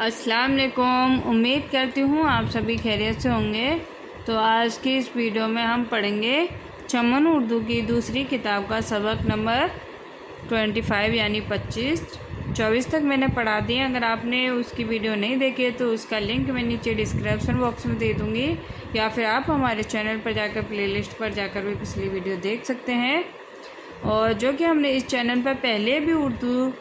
अस्सलाम वालेकुम। उम्मीद करती हूँ आप सभी खैरियत से होंगे। तो आज की इस वीडियो में हम पढ़ेंगे चमन उर्दू की दूसरी किताब का सबक नंबर 25 यानी 24 तक मैंने पढ़ा दिए। अगर आपने उसकी वीडियो नहीं देखी है तो उसका लिंक मैं नीचे डिस्क्रिप्शन बॉक्स में दे दूँगी, या फिर आप हमारे चैनल पर जाकर प्लेलिस्ट पर जाकर भी पिछली वीडियो देख सकते हैं। और जो कि हमने इस चैनल पर पहले भी उर्दू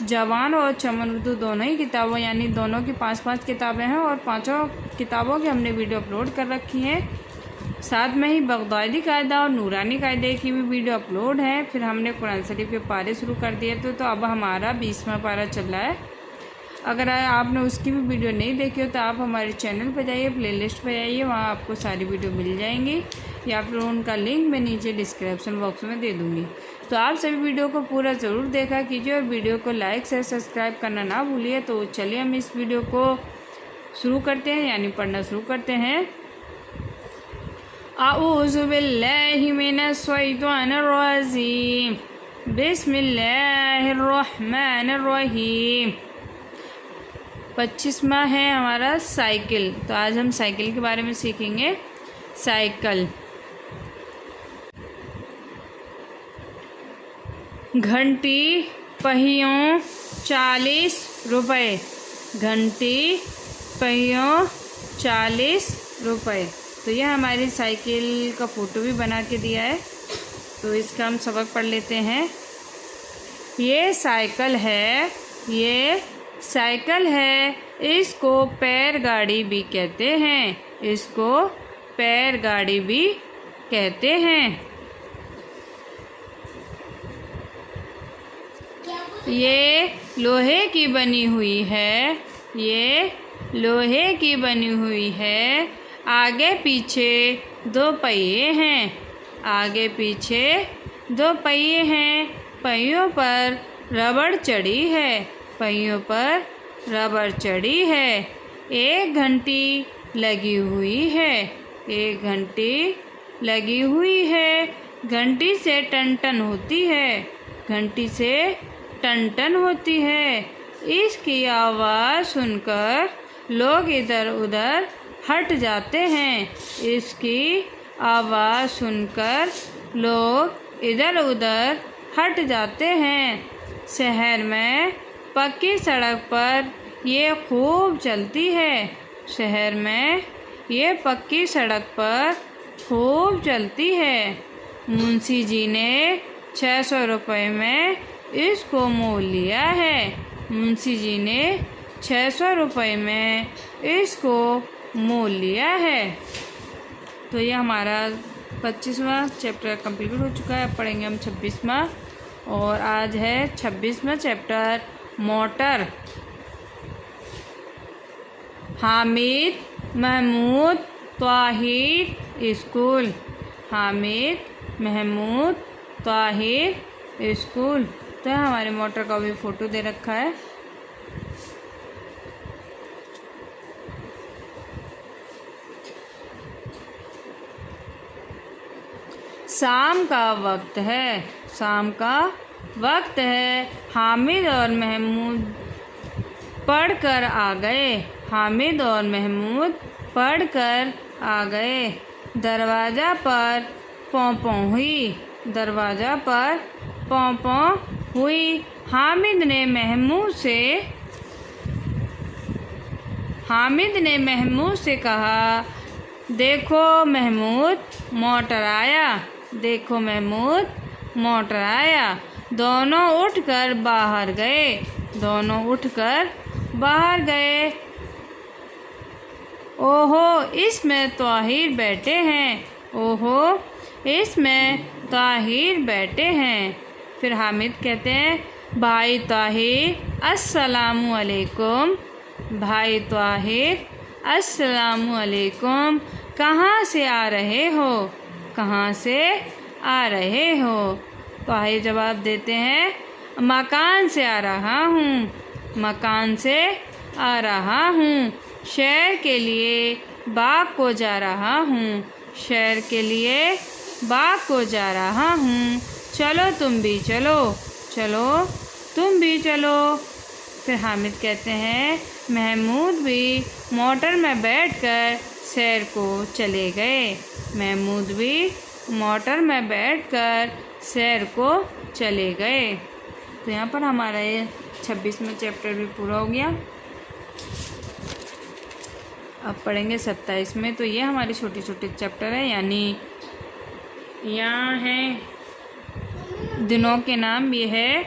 जवान और चमन उर्दू दोनों ही किताबों यानी दोनों की 5-5 किताबें हैं और पांचों किताबों की हमने वीडियो अपलोड कर रखी हैं। साथ में ही बगदादी कायदा और नूरानी कायदे की भी वीडियो अपलोड है। फिर हमने कुरान शरीफ के पारे शुरू कर दिए तो अब हमारा 20वां पारा चल रहा है। अगर आपने उसकी भी वीडियो नहीं देखी हो तो आप हमारे चैनल पर जाइए, प्लेलिस्ट पर जाइए, वहाँ आपको सारी वीडियो मिल जाएंगी, या फिर उनका लिंक मैं नीचे डिस्क्रिप्शन बॉक्स में दे दूँगी। तो आप सभी वीडियो को पूरा ज़रूर देखा कीजिए और वीडियो को लाइक से सब्सक्राइब करना ना भूलिए। तो चलिए हम इस वीडियो को शुरू करते हैं यानी पढ़ना शुरू करते हैं। अऊज़ु बिल्लाहि मिनश शैतानिर रजीम, बिस्मिल्लाहिर रहमानिर रहीम। 25वां है हमारा साइकिल। तो आज हम साइकिल के बारे में सीखेंगे। साइकिल। घंटी पहियों 40 रुपये। घंटी पहियों 40 रुपये। तो यह हमारी साइकिल का फ़ोटो भी बना के दिया है। तो इसका हम सबक पढ़ लेते हैं। ये साइकिल है, ये साइकिल है, इसको पैर गाड़ी भी कहते हैं, इसको पैर गाड़ी भी कहते हैं। ये लोहे की बनी हुई है, ये लोहे की बनी हुई है। आगे पीछे 2 पहिए हैं, आगे पीछे 2 पहिए हैं। पहियों पर रबड़ चढ़ी है, पहियों पर रबड़ चढ़ी है। एक घंटी लगी हुई है, एक घंटी लगी हुई है। घंटी से टन-टन होती है, घंटी से टन-टन होती है। इसकी आवाज़ सुनकर लोग इधर उधर हट जाते हैं, इसकी आवाज़ सुनकर लोग इधर उधर हट जाते हैं। शहर में पक्की सड़क पर ये खूब चलती है, शहर में ये पक्की सड़क पर खूब चलती है। मुंशी जी ने 600 रुपये में इसको मोल लिया है, मुंशी जी ने 600 रुपये में इसको मोल लिया है। तो ये हमारा 25वां चैप्टर कंप्लीट हो चुका है। अब पढ़ेंगे हम 26वां, और आज है 26वां chapter motor. Hamid Mahmood Tahir school, Hamid Mahmood Tahir school. तो हमारे मोटर का भी फ़ोटो दे रखा है। शाम का वक्त है, शाम का वक्त है। हामिद और महमूद पढ़कर आ गए, हामिद और महमूद पढ़कर आ गए। दरवाज़ा पर पों-पों हुई, दरवाज़ा पर पों-पों हुई। हामिद ने महमूद से कहा, देखो महमूद मोटर आया, देखो महमूद मोटर आया। दोनों उठकर बाहर गए, दोनों उठकर बाहर गए। ओहो इसमें ताहिर बैठे हैं, ओहो इसमें ताहिर बैठे हैं। फिर हामिद कहते हैं, भाई ताहिर अस्सलामु अलैकुम, भाई ताहिर अस्सलामु अलैकुम। कहाँ से आ रहे हो, कहाँ से आ रहे हो? ताहिर जवाब देते हैं, मकान से आ रहा हूँ, मकान से आ रहा हूँ। शहर के लिए बाग को जा रहा हूँ, शहर के लिए बाग को जा रहा हूँ। चलो तुम भी चलो, चलो तुम भी चलो। फिर हामिद कहते हैं महमूद भी मोटर में बैठकर सैर को चले गए। महमूद भी मोटर में बैठकर सैर को चले गए। तो यहाँ पर हमारा ये 26वां चैप्टर भी पूरा हो गया। अब पढ़ेंगे 27 में। तो ये हमारे छोटे छोटे चैप्टर है, यानी यहाँ है दिनों के नाम, ये है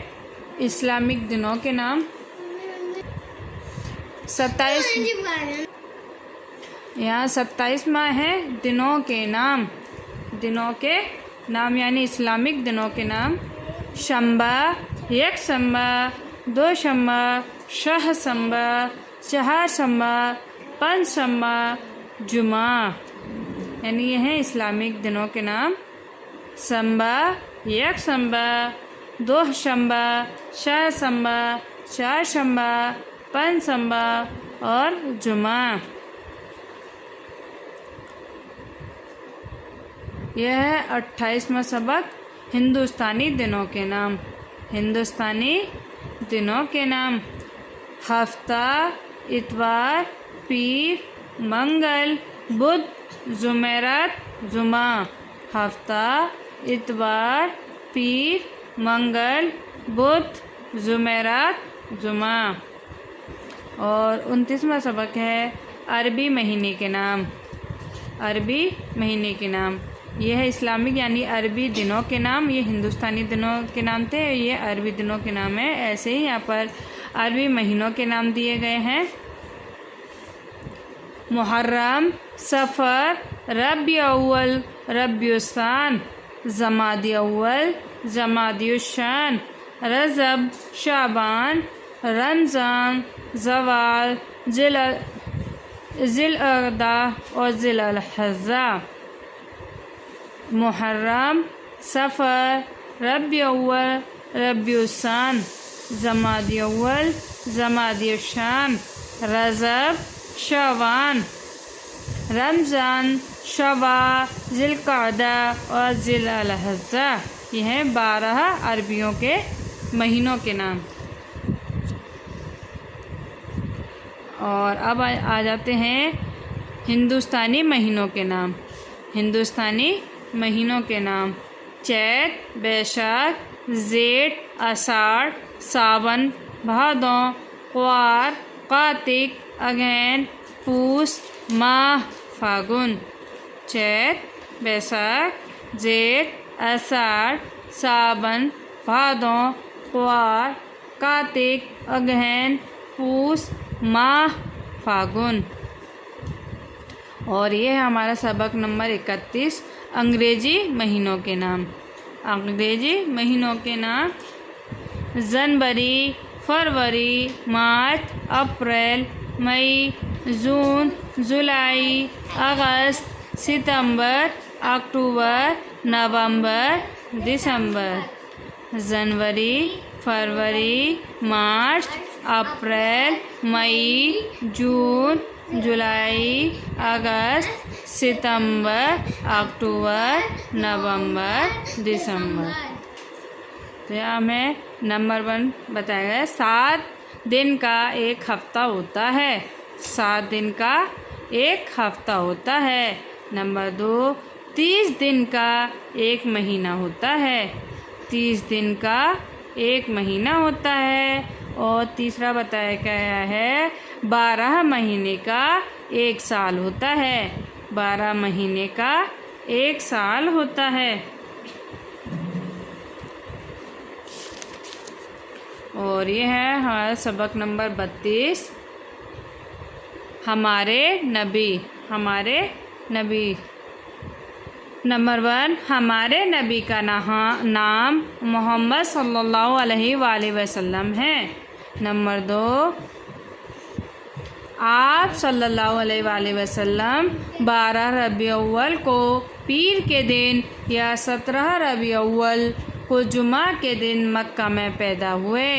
इस्लामिक दिनों के नाम। 27 यहाँ 27वां है दिनों के नाम। दिनों के नाम यानी इस्लामिक दिनों के नाम। शंबा, एक शंबा, दो शंबा, शाह शंबा, चार शंबा, पाँच शंबा, जुमा, यानी ये हैं इस्लामिक दिनों के नाम। शंबा, एक शंबा, दो शंबा, शाह शंबा, चार शंबा, पाँच शंबा और जुमा। यह है 28वां सबक, हिंदुस्तानी दिनों के नाम। हिंदुस्तानी दिनों के नाम। हफ्ता, इतवार, पीर, मंगल, बुध, जुमेरात, जुमा। हफ्ता, इतवार, पीर, मंगल, बुध, जुमेरात, जुमा। और 29वां सबक है अरबी महीने के नाम। अरबी महीने के नाम। यह है इस्लामिक यानी अरबी दिनों के नाम। ये हिंदुस्तानी दिनों के नाम थे, ये अरबी दिनों के नाम है। ऐसे ही यहाँ पर अरबी महीनों के नाम दिए गए हैं। मुहर्रम, सफ़र, रबी अव्वल, रबीउस्सान, जमादी अव्वल, जमादियुश्शान, रजब, शाबान, रमज़ान, ज़वाल, ज़िलअदा और ज़िलहज्जा। मुहर्रम, सफ़र, रबी अव्वल, रबीउस्सान, जमादी अव्वल, जमादियुश्शान, रजब, शाबान, रमज़ान, शवा, ज़िलक़अदा और ज़िलहज्जा। ये हैं 12 अरबियों के महीनों के नाम। और अब आ जाते हैं हिंदुस्तानी महीनों के नाम। हिंदुस्तानी महीनों के नाम। चैत, बैसाख, जेठ, आषाढ़, सावन, भादों, क्वार, कार्तिक, अगैन, पूस, माह, फागुन। चैत, बैसाख, जेठ, आषाढ़, सावन, भादों, क्वार, कार्तिक, अगहन, पूस, माह, फागुन। और ये है हमारा सबक नंबर 31, अंग्रेजी महीनों के नाम। अंग्रेजी महीनों के नाम। जनवरी, फरवरी, मार्च, अप्रैल, मई, जून, जुलाई, अगस्त, सितंबर, अक्टूबर, नवंबर, दिसंबर। जनवरी, फरवरी, मार्च, अप्रैल, मई, जून, जुलाई, अगस्त, सितंबर, अक्टूबर, नवंबर, दिसंबर। तो यहाँ हमें नंबर 1 बताया गया है 7 दिन का एक हफ्ता होता है। 7 दिन का एक हफ्ता होता है। नंबर 2, 30 दिन का एक महीना होता है। 30 दिन का एक महीना होता है। और तीसरा बताया गया है 12 महीने का एक साल होता है। 12 महीने का एक साल होता है। और ये है हमारा सबक नंबर 32, हमारे नबी। हमारे नबी। नंबर 1, हमारे नबी का नाम मोहम्मद सल्लल्लाहु अलैहि वसल्लम है। नंबर 2, आप सल्लल्लाहु अलैहि वसल्लम 12 रबी अव्वल को पीर के दिन या 17 रबी अव्वल को जुमा के दिन मक्का में पैदा हुए।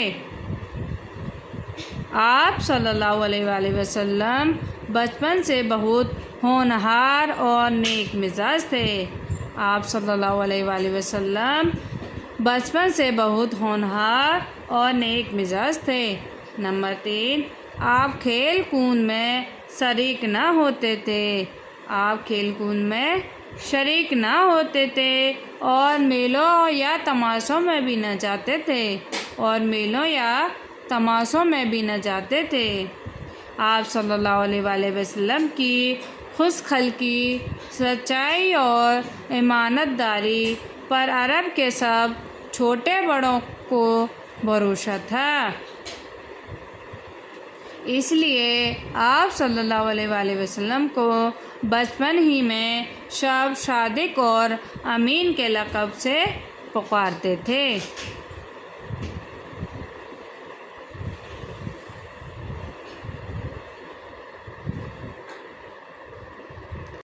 आप सल्लल्लाहु अलैहि वसल्लम बचपन से बहुत होनहार और नेक मिजाज थे। आप सल्लल्लाहु अलैहि वसल्लम बचपन से बहुत होनहार और नेक मिजाज थे। नंबर 3, आप खेल कूद में शरीक न होते थे। आप खेल कूद में शरीक न होते थे और मेलों या तमाशों में भी न जाते थे आप सल्लल्लाहु अलैहि वसल्लम की खुशखल्की, सच्चाई और ईमानदारी पर अरब के सब छोटे बड़ों को भरोसा था। इसलिए आप सल्लल्लाहु अलैहि वसल्लम को बचपन ही में सब सादिक और अमीन के लक़ब से पुकारते थे।